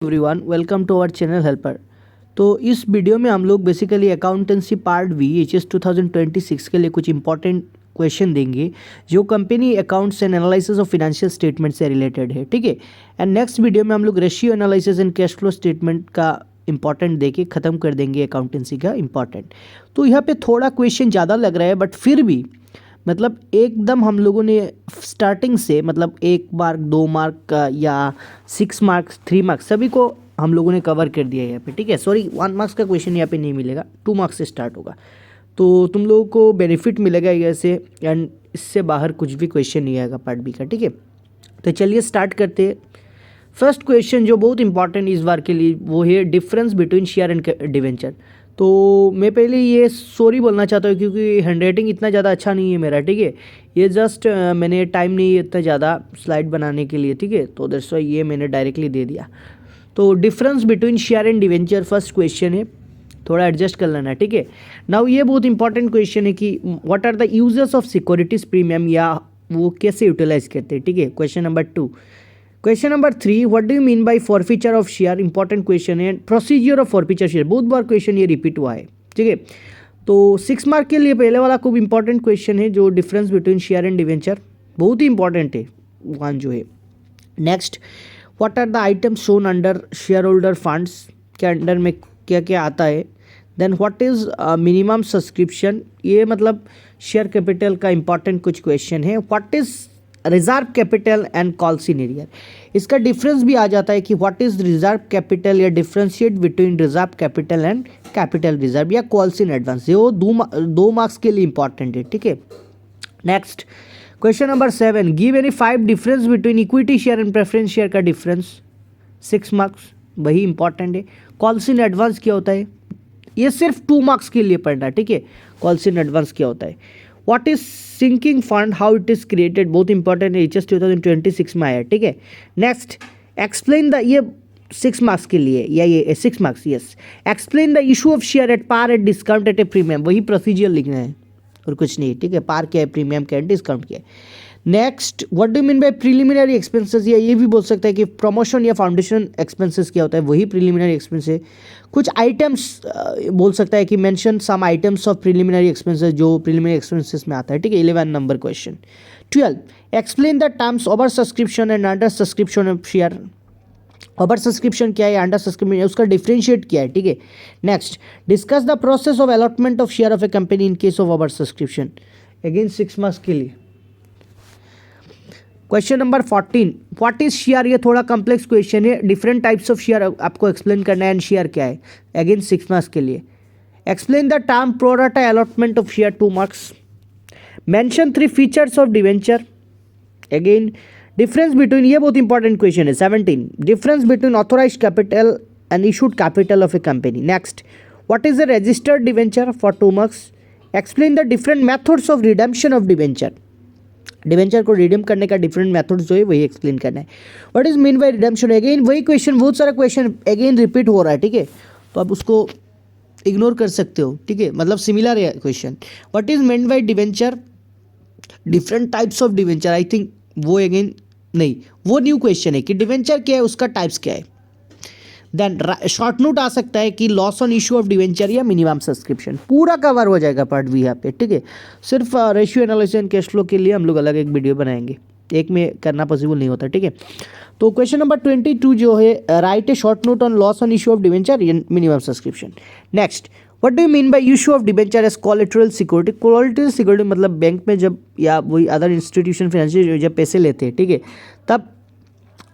Everyone, welcome to our channel helper. तो इस video में हम लोग basically accountancy part V HS 2026 के लिए कुछ इंपॉर्टेंट क्वेश्चन देंगे जो company accounts and analysis of financial statement से रिलेटेड है। ठीक है। एंड नेक्स्ट वीडियो में हम लोग ratio analysis and cash flow statement का इंपॉर्टेंट देके ख़त्म कर देंगे अकाउंटेंसी का इंपॉर्टेंट। तो यहाँ पे थोड़ा क्वेश्चन ज़्यादा लग रहा है, बट फिर भी मतलब एकदम हम लोगों ने स्टार्टिंग से मतलब 1 मार्क 2 मार्क का या 6 मार्क्स 3 मार्क्स सभी को हम लोगों ने कवर कर दिया है यहाँ पे। ठीक है। सॉरी, 1 मार्क्स का क्वेश्चन यहाँ पे नहीं मिलेगा, 2 मार्क्स से स्टार्ट होगा, तो तुम लोगों को बेनिफिट मिलेगा ऐसे। एंड इससे बाहर कुछ भी क्वेश्चन नहीं आएगा पार्ट बी का। ठीक है। तो चलिए स्टार्ट करते हैं। फर्स्ट क्वेश्चन जो बहुत इंपॉर्टेंट इस बार के लिए वो है difference between share and debenture. तो मैं पहले ये सॉरी बोलना चाहता हूँ क्योंकि हैंडराइटिंग इतना ज़्यादा अच्छा नहीं है मेरा। ठीक है। ये जस्ट मैंने टाइम नहीं है इतना ज़्यादा स्लाइड बनाने के लिए। ठीक है। तो दैट्स व्हाई ये मैंने डायरेक्टली दे दिया। तो difference between share and debenture first question है, थोड़ा एडजस्ट कर लेना। ठीक है। नाउ ये बहुत इंपॉर्टेंट क्वेश्चन है कि what are the users of securities premium, या वो कैसे यूटिलाइज करते हैं। ठीक है। Question number 2। Question number 3, what do you mean by forfeiture of share, important question है। प्रोसीजर ऑफ फॉरफीचर शेयर, बहुत बार क्वेश्चन ये रिपीट हुआ है। ठीक है। तो 6 मार्क के लिए पहले वाला खूब इंपॉर्टेंट क्वेश्चन है जो difference between share and debenture, बहुत ही इंपॉर्टेंट है वन जो है। Next, what are the items shown under shareholder funds, के अंडर में क्या क्या आता है। Then what is minimum subscription, ये मतलब शेयर कैपिटल का इंपॉर्टेंट कुछ क्वेश्चन है। What is reserve capital and call in arrear, इसका डिफरेंस भी आ जाता है कि व्हाट इज रिजर्व कैपिटल या differentiate between reserve capital and capital reserve या कॉल्स इन एडवांस, ये वो 2 मार्क्स के लिए इंपॉर्टेंट है। ठीक है। Next, question number 7, give any 5 difference between equity share and preference share का डिफरेंस, 6 मार्क्स, वही इंपॉर्टेंट है। कॉल्स इन एडवांस क्या होता है, ये सिर्फ 2 मार्क्स के लिए पढ़ना। ठीक है। कॉल्स इन एडवांस क्या होता है। What is sinking fund, how it is created, बहुत इंपॉर्टेंट है, HS 2026 में आया। ठीक है। नेक्स्ट, एक्सप्लेन द, ये 6 मार्क्स के लिए या ये 6 marks, yes. Explain the issue of share at par at discount at a premium, वही प्रोसीजर लिखना है और कुछ नहीं। ठीक है। पार क्या है, प्रीमियम क्या है, डिस्काउंट क्या है। Next, what do mean bye preliminary expenses, या ये भी बोल सकता है कि प्रमोशन या फाउंडेशन एक्सपेंसेस क्या होता है, वही प्रीलिमिनरी एक्सपेंस है। कुछ आइटम्स बोल सकता है कि mention some items of preliminary expenses, जो प्रीलिमिनरी एक्सपेंसेस में आता है। ठीक है। 11 number question. 12, explain the terms over subscription and under subscription of share, over subscription क्या है, अंडर सब्सक्रिप्शन उसका डिफरेंशिएट क्या है। ठीक है। Next, discuss the process of allotment of share of a company in case of over subscription, again 6 marks के लिए। Question number 14, what is share, ये थोड़ा कॉम्प्लेक्स क्वेश्चन है, डिफरेंट टाइप्स ऑफ शेयर आपको एक्सप्लेन करना है, एंड शेयर क्या है, अगेन 6 मार्क्स के लिए। Explain the term pro rata allotment of share, 2 marks. Mention 3 features of debenture, again difference between, ये बहुत इंपॉर्टेंट क्वेश्चन है। 17, difference between authorised capital and issued capital of a company. Next, what is the registered debenture, for 2 marks. Explain the different methods of redemption of debenture, debenture को redeem करने का different methods जो है वही explain करना है। What is mean by redemption, again वही question, बहुत सारा क्वेश्चन अगेन रिपीट हो रहा है। ठीक है। तो आप उसको इग्नोर कर सकते हो। ठीक है। मतलब सिमिलर है question. What is meant by debenture, different types of debenture, I think वो अगेन नहीं, वो न्यू क्वेश्चन है कि डिवेंचर क्या है, उसका टाइप्स क्या है। देन शॉर्ट नोट आ सकता है कि loss on issue of debenture या मिनिमम सब्सक्रिप्शन, पूरा कवर हो जाएगा पार्ट भी यहाँ पे। ठीक है। सिर्फ ratio analysis and cash flow के लिए हम लोग अलग एक वीडियो बनाएंगे, एक में करना पॉसिबल नहीं होता। ठीक है। तो क्वेश्चन नंबर 22 जो है, write a short note on loss on issue of debenture and minimum subscription. Next, what do you mean by issue of debenture as collateral security, collateral security मतलब बैंक में जब या वही अदर इंस्टीट्यूशन फाइनेंशियल जब पैसे लेते हैं, ठीक है, तब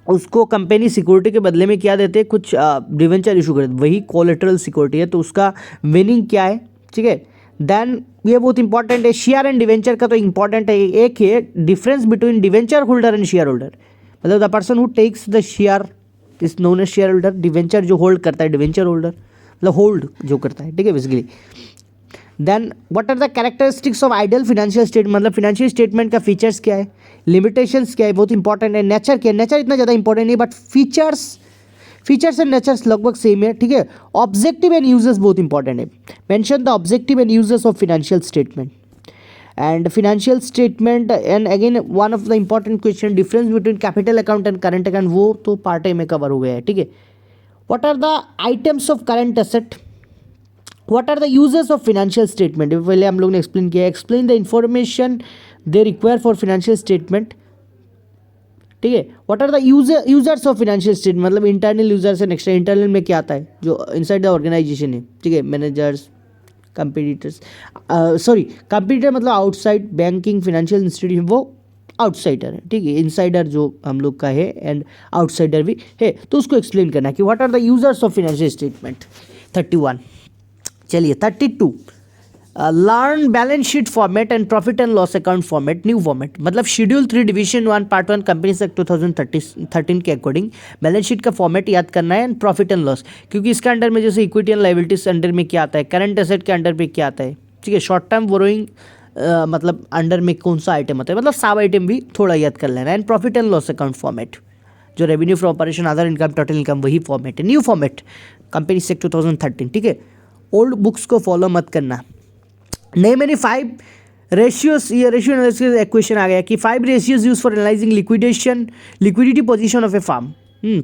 उसको कंपनी सिक्योरिटी के बदले में क्या देते हैं, कुछ डिवेंचर इशू करते, वही कोलेटरल सिक्योरिटी है। तो उसका मीनिंग क्या है। ठीक है। देन ये बहुत इंपॉर्टेंट है, शेयर एंड डिवेंचर का तो इंपॉर्टेंट है। एक है difference between debenture holder and share holder, मतलब the person who takes the share is known as share holder, debenture जो होल्ड करता है डिवेंचर होल्डर, मतलब होल्ड जो करता है। ठीक है, basically. Then what are the characteristics of ideal financial statement, मतलब फाइनेंशियल स्टेटमेंट का फीचर्स क्या है, लिमिटेशंस क्या है, बहुत इंपॉर्टेंट है। नेचर क्या है, नेचर इतना ज़्यादा इंपॉर्टेंट नहीं, बट फीचर्स एंड नेचर्स लगभग सेम है। ठीक है। ऑब्जेक्टिव एंड यूजेस बहुत इंपॉर्टेंट है, mention the objective and uses of financial statement and financial statement. And again one of the important question, difference between capital account and current account, वो तो part A में cover हो गया है। ठीक है। What are the items of current asset, what are the users of financial statement, पहले हम लोग ने एक्सप्लेन किया, explain the information they require for financial statement, ठीक है। What are the users of financial statement, मतलब internal users and external, internal में क्या आता है जो इनसाइड द ऑर्गेनाइजेशन है, ठीक है, मैनेजर्स, कंपटीटर्स, सॉरी कंपटीटर मतलब आउटसाइड, बैंकिंग फाइनेंशियल इंस्टीट्यूशन वो आउटसाइडर है, ठीक है, इनसाइडर जो हम लोग का है एंड आउटसाइडर भी है, तो उसको एक्सप्लेन करना है कि what are the users of financial statement. 31, चलिए 32, learn balance sheet format and profit and loss account format, new format, मतलब schedule 3 division 1 part 1 companies act 2013 के अकॉर्डिंग बैलेंस शीट का फॉर्मेट याद करना है एंड प्रॉफिट एंड लॉस, क्योंकि इसके अंडर में जैसे इक्विटी एंड लाइबिलिटीज अंडर में क्या आता है, करंट एसेट के अंडर पे क्या आता है, ठीक है, शॉर्ट टर्म बोरोइंग मतलब अंडर में कौन सा आइटम आता है, मतलब सब आइटम भी थोड़ा याद कर लेना, and profit and loss account format जो revenue from operation, other income, total income, वही फॉर्मेट है, न्यू फॉर्मेट कंपनी एक्ट 2013, ठीक है। ओल्ड बुक्स को फॉलो मत करना। नए मैंने 5 रेशियोज, ये रेशियो एनालिसिस इक्वेशन आ गया कि 5 ratios use for analysing liquidity position of a firm,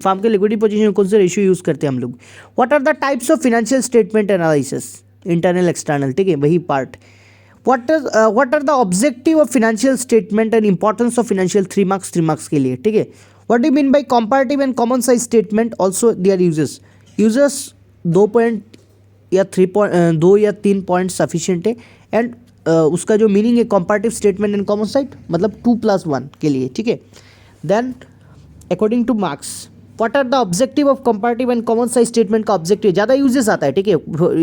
firm के लिक्विडिटी पोजीशन कौन से रेशियो यूज करते हैं हम लोग। What are the types of financial statement analysis, internal external, ठीक है, वही part. What are the objective of financial statement and importance of financial, 3 marks के लिए, ठीक है। What do mean by comparative and common size statement, also their users 2 या 3 point sufficient है, and उसका जो मीनिंग है comparative statement and common side मतलब 2+1 के लिए, ठीक है। Then according to marks, what are the objective of comparative and common size statement का ऑब्जेक्टिव ज़्यादा यूजेस आता है, ठीक है,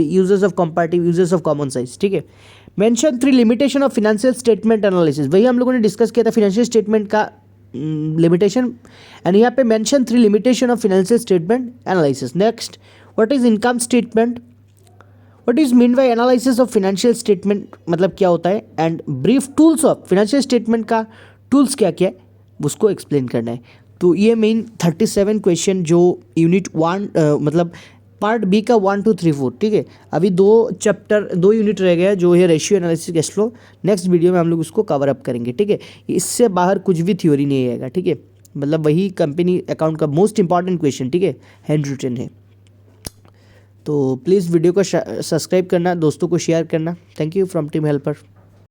users of comparative, users of common size, ठीक है। Mention 3 limitation of financial statement analysis, वही हम लोगों ने डिस्कस किया था फिनेंशियल स्टेटमेंट का लिमिटेशन, एंड यहाँ पे mention 3 limitation of financial statement analysis. Next, what is income statement, what is mean by analysis of financial statement, मतलब क्या होता है, and brief tools of financial statement का टूल्स क्या क्या है उसको एक्सप्लेन करना है। तो ये मेन 37 क्वेश्चन जो यूनिट 1 मतलब पार्ट बी का 1 2 3 4, ठीक है। अभी 2 यूनिट रह गया जो है ratio analysis cash flow, next video में हम लोग उसको कवर अप करेंगे, ठीक है। इससे बाहर कुछ भी थ्योरी नहीं आएगा, ठीक है, मतलब वही कंपनी अकाउंट का मोस्ट इंपॉर्टेंट क्वेश्चन, ठीक है, हैंड रिटन है। तो प्लीज़ वीडियो को सब्सक्राइब करना, दोस्तों को शेयर करना। Thank you from team helper.